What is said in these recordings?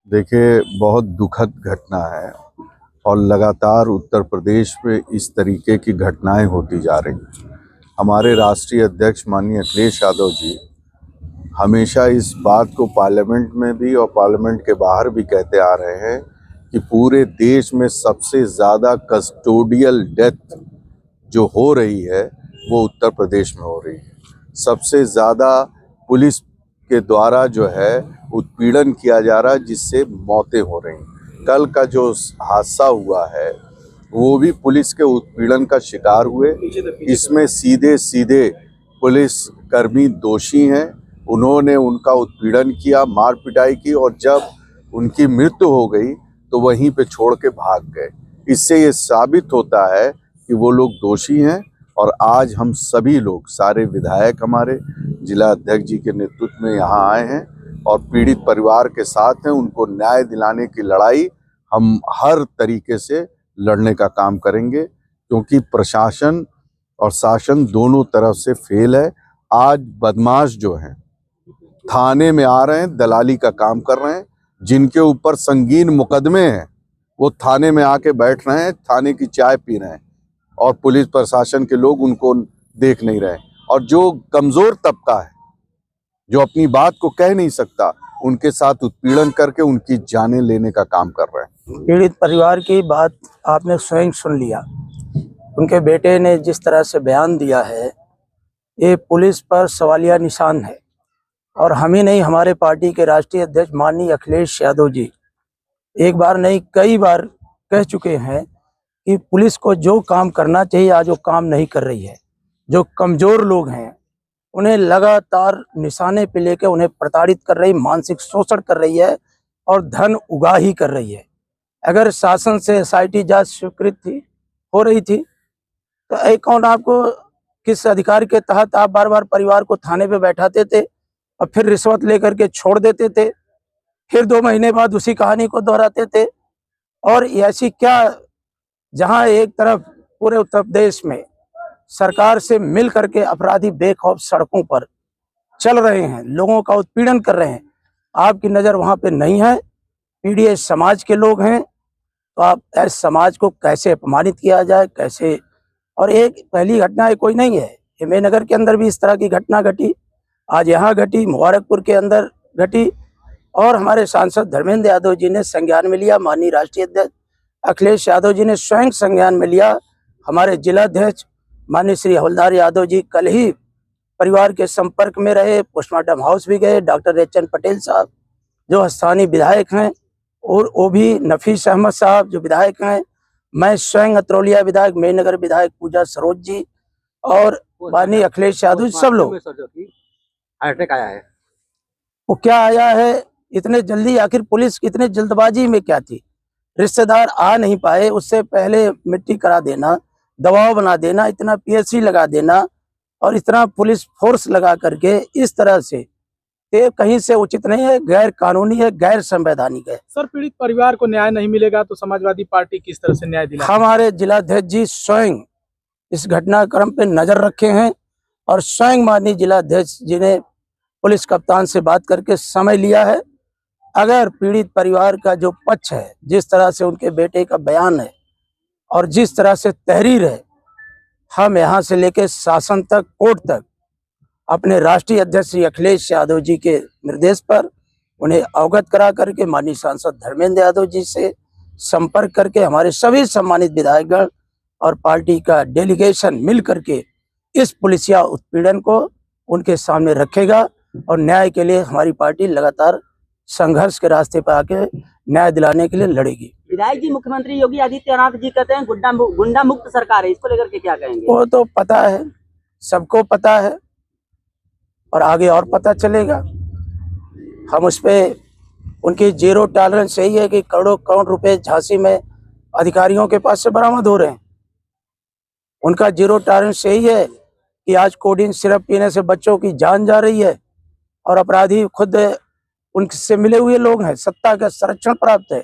देखिए, बहुत दुखद घटना है और लगातार उत्तर प्रदेश में इस तरीके की घटनाएं होती जा रही हैं। हमारे राष्ट्रीय अध्यक्ष माननीय अखिलेश यादव जी हमेशा इस बात को पार्लियामेंट में भी और पार्लियामेंट के बाहर भी कहते आ रहे हैं कि पूरे देश में सबसे ज़्यादा कस्टोडियल डेथ जो हो रही है वो उत्तर प्रदेश में हो रही है। सबसे ज़्यादा पुलिस के द्वारा जो है उत्पीड़न किया जा रहा है, जिससे मौतें हो रही हैं। कल का जो हादसा हुआ है वो भी पुलिस के उत्पीड़न का शिकार हुए। इसमें सीधे सीधे पुलिस कर्मी दोषी हैं। उन्होंने उनका उत्पीड़न किया, मार पिटाई की, और जब उनकी मृत्यु हो गई तो वहीं पे छोड़ के भाग गए। इससे ये साबित होता है कि वो लोग दोषी हैं। और आज हम सभी लोग, सारे विधायक हमारे जिला अध्यक्ष जी के नेतृत्व में यहाँ आए हैं और पीड़ित परिवार के साथ हैं। उनको न्याय दिलाने की लड़ाई हम हर तरीके से लड़ने का काम करेंगे, क्योंकि प्रशासन और शासन दोनों तरफ से फेल है। आज बदमाश जो हैं थाने में आ रहे हैं, दलाली का काम कर रहे हैं। जिनके ऊपर संगीन मुकदमे हैं वो थाने में आके बैठ रहे हैं, थाने की चाय पी रहे हैं, और पुलिस प्रशासन के लोग उनको देख नहीं रहे। और जो कमजोर तबका है, जो अपनी बात को कह नहीं सकता, उनके साथ उत्पीड़न करके उनकी जानें लेने का काम कर रहे हैं। पीड़ित परिवार की बात आपने स्वयं सुन लिया। उनके बेटे ने जिस तरह से बयान दिया है, ये पुलिस पर सवालिया निशान है। और हम ही नहीं, हमारे पार्टी के राष्ट्रीय अध्यक्ष माननीय अखिलेश यादव जी एक बार नहीं कई बार कह चुके हैं कि पुलिस को जो काम करना चाहिए आज वो काम नहीं कर रही है। जो कमजोर लोग हैं उन्हें लगातार निशाने पे लेकर उन्हें प्रताड़ित कर रही, मानसिक शोषण कर रही है और धन उगाही कर रही है। अगर शासन से SIT जांच स्वीकृत हो रही थी तो कौन आपको किस अधिकार के तहत आप बार बार परिवार को थाने पे बैठाते थे और फिर रिश्वत लेकर के छोड़ देते थे, फिर 2 महीने बाद उसी कहानी को दोहराते थे। और ऐसी क्या, जहां एक तरफ पूरे उत्तर प्रदेश में सरकार से मिल करके अपराधी बेखौफ सड़कों पर चल रहे हैं, लोगों का उत्पीड़न कर रहे हैं, आपकी नज़र वहां पे नहीं है। पीड़ित समाज के लोग हैं, तो आप ऐसे समाज को कैसे अपमानित किया जाए, कैसे। और एक पहली घटना कोई नहीं है, हिमायतनगर के अंदर भी इस तरह की घटना घटी, आज यहाँ घटी, मुबारकपुर के अंदर घटी। और हमारे सांसद धर्मेंद्र यादव जी ने संज्ञान में लिया, माननीय राष्ट्रीय अध्यक्ष अखिलेश यादव जी ने स्वयं संज्ञान में लिया। हमारे जिलाध्यक्ष माननीय श्री हवलदार यादव जी कल ही परिवार के संपर्क में रहे, पोस्टमार्टम हाउस भी गए। डॉक्टर एचएन पटेल साहब जो स्थानीय विधायक हैं, और वो भी नफीस अहमद साहब जो विधायक हैं, मैं स्वयं अतरौलिया विधायक, मेनगर विधायक पूजा सरोज जी और माननीय अखिलेश यादव, सब लोग। अटैक आया है, वो क्या आया है इतने जल्दी, आखिर पुलिस इतने जल्दबाजी में क्या थी? रिश्तेदार आ नहीं पाए, उससे पहले मिट्टी करा देना, दबाव बना देना, इतना PSC लगा देना और इतना पुलिस फोर्स लगा करके इस तरह से, ये कहीं से उचित नहीं है, गैर कानूनी है, गैर संवैधानिक है। सर, पीड़ित परिवार को न्याय नहीं मिलेगा तो समाजवादी पार्टी किस तरह से न्याय दिलाएगी? हमारे जिलाध्यक्ष जी स्वयं इस घटनाक्रम पे नजर रखे हैं और स्वयं माननीय जिलाध्यक्ष जी ने पुलिस कप्तान से बात करके समय लिया है। अगर पीड़ित परिवार का जो पक्ष है, जिस तरह से उनके बेटे का बयान है और जिस तरह से तहरीर है, हम यहाँ से लेकर शासन तक, कोर्ट तक, अपने राष्ट्रीय अध्यक्ष श्री अखिलेश यादव जी के निर्देश पर उन्हें अवगत करा करके माननीय सांसद धर्मेंद्र यादव जी से संपर्क करके हमारे सभी सम्मानित विधायकगण और पार्टी का डेलीगेशन मिल करके इस पुलिसिया उत्पीड़न को उनके सामने रखेगा और न्याय के लिए हमारी पार्टी लगातार संघर्ष के रास्ते पर आके न्याय दिलाने के लिए लड़ेगी। विधायक जी, मुख्यमंत्री योगी आदित्यनाथ जी कहते हैं गुंडा मुक्त सरकार है, इसको लेकर के क्या कहेंगे? वो तो पता है, सबको पता है और आगे और पता चलेगा। हम उस पर उनकी जीरो टॉलरेंस यही है कि करोड़ों करोड़ रुपए झांसी में अधिकारियों के पास से बरामद हो रहे हैं। उनका जीरो टॉलरेंस यही है कि आज कोडिन सिरप पीने से बच्चों की जान जा रही है और अपराधी खुद उनसे मिले हुए लोग हैं, सत्ता का संरक्षण प्राप्त है।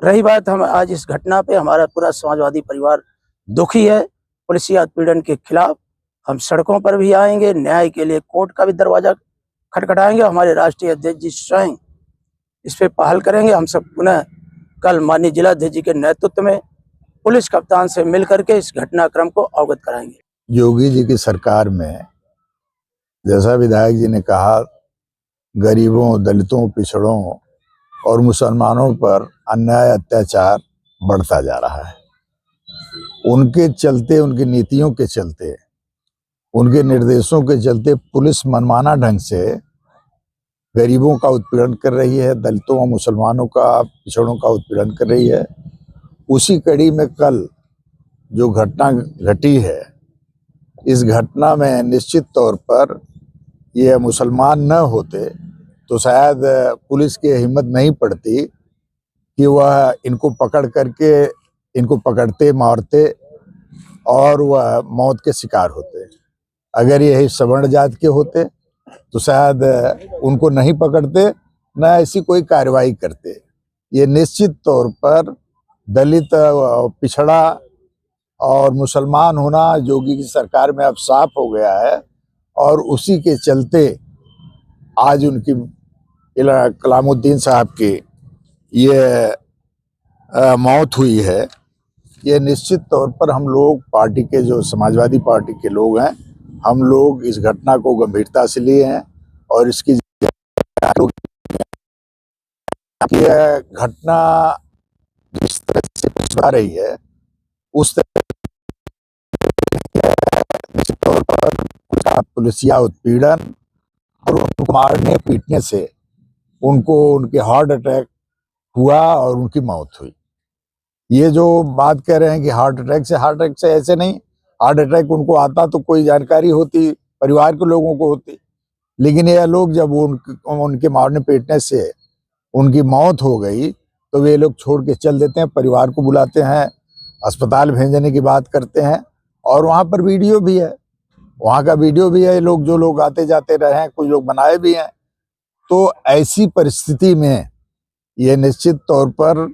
रही बात, हम आज इस घटना पे हमारा पूरा समाजवादी परिवार दुखी है। पुलिसिया उत्पीड़न के खिलाफ हम सड़कों पर भी आएंगे, न्याय के लिए कोर्ट का भी दरवाजा खटखटाएंगे। हमारे राष्ट्रीय अध्यक्ष जी स्वयं इस पे पहल करेंगे। हम सब पुनः कल माननीय जिलाध्यक्ष जी के नेतृत्व में पुलिस कप्तान से मिल करके इस घटनाक्रम को अवगत कराएंगे। योगी जी की सरकार में जैसा विधायक जी ने कहा, गरीबों, दलितों, पिछड़ों और मुसलमानों पर अन्याय अत्याचार बढ़ता जा रहा है। उनके चलते, उनकी नीतियों के चलते, उनके निर्देशों के चलते पुलिस मनमाना ढंग से गरीबों का उत्पीड़न कर रही है, दलितों और मुसलमानों का, पिछड़ों का उत्पीड़न कर रही है। उसी कड़ी में कल जो घटना घटी है, इस घटना में निश्चित तौर पर ये मुसलमान न होते तो शायद पुलिस की हिम्मत नहीं पड़ती कि वह इनको पकड़ करके इनको पकड़ते, मारते और वह मौत के शिकार होते। अगर यही सवर्ण जाति के होते तो शायद उनको नहीं पकड़ते, न ऐसी कोई कार्रवाई करते। ये निश्चित तौर पर दलित, पिछड़ा और मुसलमान होना योगी की सरकार में अब साफ हो गया है, और उसी के चलते आज उनकी कलामुद्दीन साहब की ये मौत हुई है। ये निश्चित तौर पर हम लोग पार्टी के, जो समाजवादी पार्टी के लोग हैं, हम लोग इस घटना को गंभीरता से लिए हैं और इसकी घटना जिस तरह से आ रही है उस तरह निश्चित तौर पर पुलिसिया उत्पीड़न और उनको मारने पीटने से उनको उनके हार्ट अटैक हुआ और उनकी मौत हुई। ये जो बात कह रहे हैं कि हार्ट अटैक से ऐसे नहीं। हार्ट अटैक उनको आता तो कोई जानकारी होती, परिवार के लोगों को होती, लेकिन ये लोग जब उनके मारने पीटने से उनकी मौत हो गई तो वे लोग छोड़ के चल देते हैं, परिवार को बुलाते हैं, अस्पताल भेजने की बात करते हैं। और वहाँ पर वीडियो भी है, वहाँ का वीडियो भी है, लोग जो लोग आते जाते रहे हैं, कुछ लोग बनाए भी हैं। तो ऐसी परिस्थिति में ये निश्चित तौर पर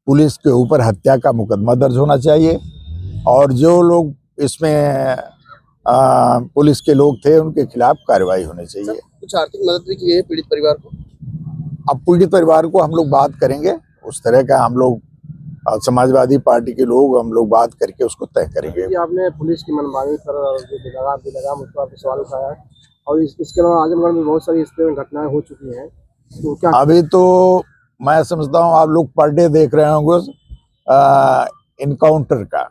पुलिस के ऊपर हत्या का मुकदमा दर्ज होना चाहिए, और जो लोग इसमें पुलिस के लोग थे उनके खिलाफ कार्रवाई होनी चाहिए। कुछ आर्थिक मदद भी की है पीड़ित परिवार को? अब पीड़ित परिवार को हम लोग बात करेंगे, उस तरह का हम लोग समाजवादी पार्टी के लोग हम लोग बात करके उसको तय करेंगे। आपने पुलिस की मनमानी पर जो लगाम उस पर आपने सवाल उठाया है, और इसके अलावा आजमगढ़ में बहुत सारी इस तरह घटनाएं हो चुकी हैं, तो क्या अभी तो मैं समझता हूँ आप लोग पर डे देख रहे होंगे इनकाउंटर का,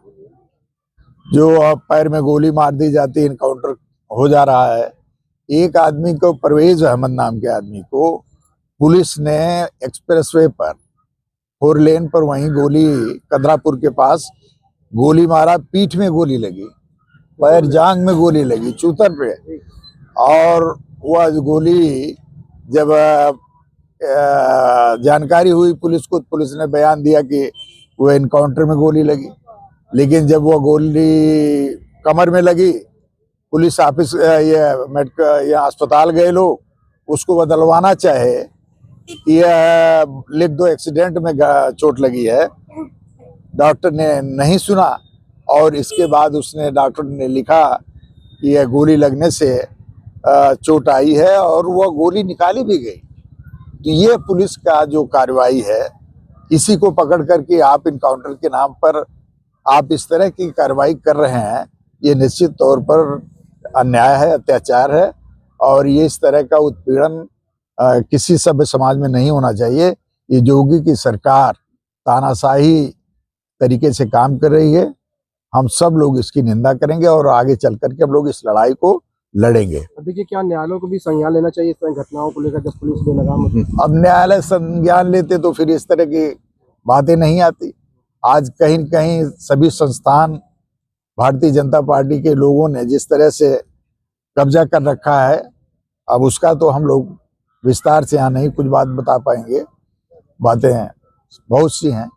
जो पैर में गोली मार दी जाती है, इनकाउंटर हो जा रहा है। एक आदमी को, परवेज अहमद नाम के आदमी को पुलिस ने एक्सप्रेसवे पर 4 लेन पर वहीं गोली, कदरापुर के पास गोली मारा, पीठ में गोली लगी, पैर जांग में गोली लगी, चूतर पे। और वह गोली जब जानकारी हुई पुलिस को, पुलिस ने बयान दिया कि वो इनकाउंटर में गोली लगी। लेकिन जब वो गोली कमर में लगी, पुलिस ऑफिस ये अस्पताल गए लोग, उसको बदलवाना चाहे, ये लिख दो एक्सीडेंट में चोट लगी है, डॉक्टर ने नहीं सुना, और इसके बाद उसने, डॉक्टर ने लिखा कि यह गोली लगने से चोट आई है, और वह गोली निकाली भी गई। तो ये पुलिस का जो कार्रवाई है, इसी को पकड़ करके आप इनकाउंटर के नाम पर आप इस तरह की कार्रवाई कर रहे हैं, ये निश्चित तौर पर अन्याय है, अत्याचार है, और ये इस तरह का उत्पीड़न किसी सभ्य समाज में नहीं होना चाहिए। ये योगी की सरकार तानाशाही तरीके से काम कर रही है। हम सब लोग इसकी निंदा करेंगे और आगे चल करके हम लोग इस लड़ाई को लड़ेंगे। देखिए, क्या न्यायालयों को भी संज्ञान लेना चाहिए इस तरह घटनाओं को लेकर, जब पुलिस बेलगाम? अब न्यायालय संज्ञान लेते तो फिर इस तरह की बातें नहीं आती। आज कहीं कहीं सभी संस्थान, भारतीय जनता पार्टी के लोगों ने जिस तरह से कब्जा कर रखा है, अब उसका तो हम लोग विस्तार से यहाँ नहीं कुछ बात बता पाएंगे, बातें बहुत सी हैं।